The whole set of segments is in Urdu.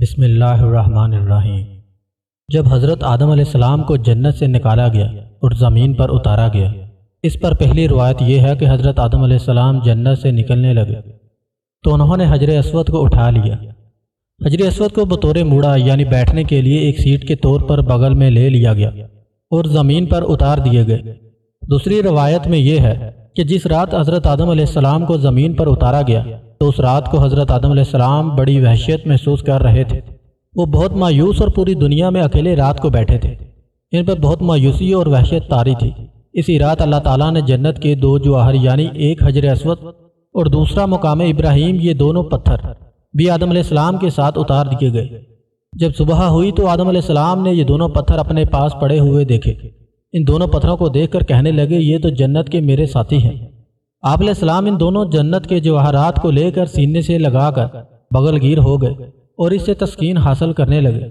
بسم اللہ الرحمن الرحیم۔ جب حضرت آدم علیہ السلام کو جنت سے نکالا گیا اور زمین پر اتارا گیا، اس پر پہلی روایت یہ ہے کہ حضرت آدم علیہ السلام جنت سے نکلنے لگے تو انہوں نے حجر اسود کو اٹھا لیا۔ حجر اسود کو بطور موڑا یعنی بیٹھنے کے لیے ایک سیٹ کے طور پر بغل میں لے لیا گیا اور زمین پر اتار دیے گئے۔ دوسری روایت میں یہ ہے کہ جس رات حضرت آدم علیہ السلام کو زمین پر اتارا گیا تو اس رات کو حضرت آدم علیہ السلام بڑی وحشت محسوس کر رہے تھے۔ وہ بہت مایوس اور پوری دنیا میں اکیلے رات کو بیٹھے تھے۔ ان پر بہت مایوسی اور وحشت طاری تھی۔ اسی رات اللہ تعالیٰ نے جنت کے دو جواہر یعنی ایک حجر اسود اور دوسرا مقام ابراہیم، یہ دونوں پتھر بھی آدم علیہ السلام کے ساتھ اتار دیے گئے۔ جب صبح ہوئی تو آدم علیہ السلام نے یہ دونوں پتھر اپنے پاس پڑے ہوئے دیکھے۔ ان دونوں پتھروں کو دیکھ کر کہنے لگے، یہ تو جنت کے میرے ساتھی ہیں۔ آپ علیہ السلام ان دونوں جنت کے جواہرات کو لے کر سینے سے لگا کر بغل گیر ہو گئے اور اس سے تسکین حاصل کرنے لگے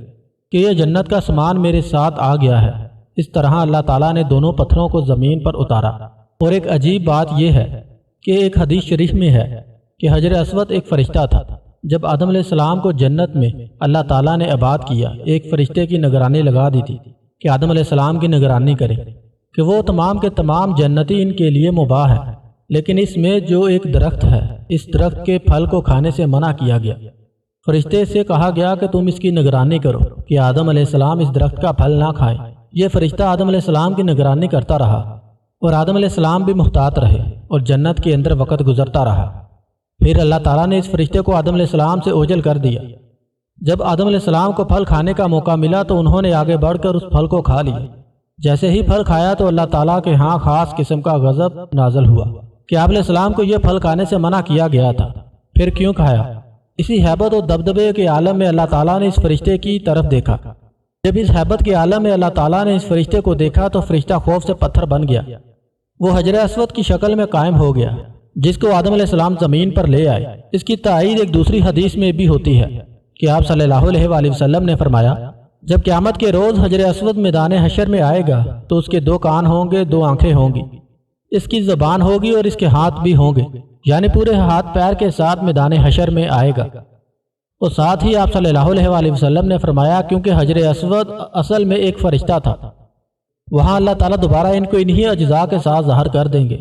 کہ یہ جنت کا سامان میرے ساتھ آ گیا ہے۔ اس طرح اللہ تعالیٰ نے دونوں پتھروں کو زمین پر اتارا۔ اور ایک عجیب بات یہ ہے کہ ایک حدیث شریف میں ہے کہ حجر اسود ایک فرشتہ تھا۔ جب آدم علیہ السلام کو جنت میں اللہ تعالیٰ نے آباد کیا، ایک فرشتے کی نگرانی لگا دی تھی کہ آدم علیہ السلام کی نگرانی کرے کہ وہ تمام کے تمام جنتی ان کے لیے مباح ہے، لیکن اس میں جو ایک درخت ہے، اس درخت کے پھل کو کھانے سے منع کیا گیا۔ فرشتے سے کہا گیا کہ تم اس کی نگرانی کرو کہ آدم علیہ السلام اس درخت کا پھل نہ کھائیں۔ یہ فرشتہ آدم علیہ السلام کی نگرانی کرتا رہا اور آدم علیہ السلام بھی محتاط رہے اور جنت کے اندر وقت گزرتا رہا۔ پھر اللہ تعالیٰ نے اس فرشتے کو آدم علیہ السلام سے اوجھل کر دیا۔ جب آدم علیہ السلام کو پھل کھانے کا موقع ملا تو انہوں نے آگے بڑھ کر اس پھل کو کھا لیا۔ جیسے ہی پھل کھایا تو اللہ تعالیٰ کے ہاں خاص قسم کا غضب نازل ہوا کہ آپ علیہ السلام کو یہ پھل کھانے سے منع کیا گیا تھا، پھر کیوں کھایا؟ اسی ہیبت و دبدبے کے عالم میں اللہ تعالیٰ نے اس فرشتے کی طرف دیکھا۔ جب اس ہیبت کے عالم میں اللہ تعالیٰ نے اس فرشتے کو دیکھا تو فرشتہ خوف سے پتھر بن گیا۔ وہ حجر اسود کی شکل میں قائم ہو گیا جس کو آدم علیہ السلام زمین پر لے آئے۔ اس کی تائید ایک دوسری حدیث میں بھی ہوتی ہے کہ آپ صلی اللہ علیہ وآلہ وسلم نے فرمایا، جب قیامت کے روز حجر اسود میدان حشر میں آئے گا تو اس کے دو کان ہوں گے، دو آنکھیں ہوں گی، اس کی زبان ہوگی اور اس کے ہاتھ بھی ہوں گے، یعنی پورے ہاتھ پیر کے ساتھ میدان حشر میں آئے گا۔ اور ساتھ ہی آپ صلی اللہ علیہ وآلہ وسلم نے فرمایا، کیونکہ حجر اسود اصل میں ایک فرشتہ تھا، وہاں اللہ تعالیٰ دوبارہ ان کو انہی اجزاء کے ساتھ ظاہر کر دیں گے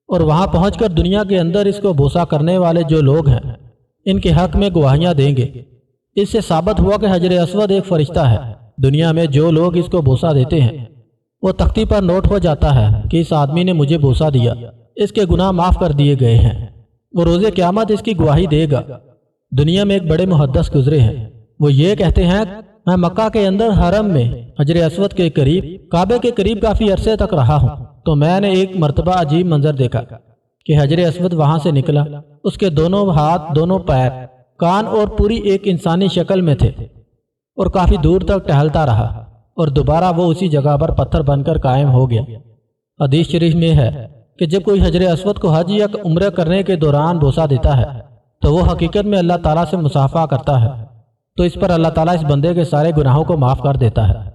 اور وہاں پہنچ کر دنیا کے اندر اس کو بوسہ کرنے والے جو لوگ ہیں ان کے حق میں گواہیاں دیں گے۔ اس سے ثابت ہوا کہ حجر اسود ایک فرشتہ ہے۔ دنیا میں جو لوگ اس کو بوسہ دیتے ہیں وہ تختی پر نوٹ ہو جاتا ہے کہ اس آدمی نے مجھے بوسہ دیا، اس کے گناہ معاف کر دیے گئے ہیں۔ وہ روز قیامت اس کی گواہی دے گا۔ دنیا میں ایک بڑے محدث گزرے ہیں، وہ یہ کہتے ہیں، میں مکہ کے اندر حرم میں حجر اسود کے قریب کعبے کے قریب کافی عرصے تک رہا ہوں تو میں نے ایک مرتبہ عجیب منظر دیکھا کہ حجر اسود وہاں سے نکلا، اس کے دونوں ہاتھ، دونوں پیر، کان اور پوری ایک انسانی شکل میں تھے اور کافی دور تک ٹہلتا رہا اور دوبارہ وہ اسی جگہ پر پتھر بن کر قائم ہو گیا۔ حدیث شریف میں ہے کہ جب کوئی حجر اسود کو حج یا عمرہ کرنے کے دوران بوسہ دیتا ہے تو وہ حقیقت میں اللہ تعالیٰ سے مصافحہ کرتا ہے، تو اس پر اللہ تعالیٰ اس بندے کے سارے گناہوں کو معاف کر دیتا ہے۔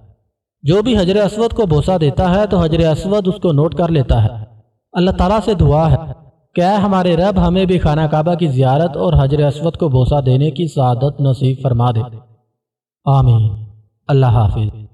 جو بھی حجر اسود کو بوسہ دیتا ہے تو حجر اسود اس کو نوٹ کر لیتا ہے۔ اللہ تعالیٰ سے دعا ہے کہ اے ہمارے رب، ہمیں بھی خانہ کعبہ کی زیارت اور حجر اسود کو بوسہ دینے کی سعادت نصیب فرما دے۔ آمین۔ اللہ حافظ۔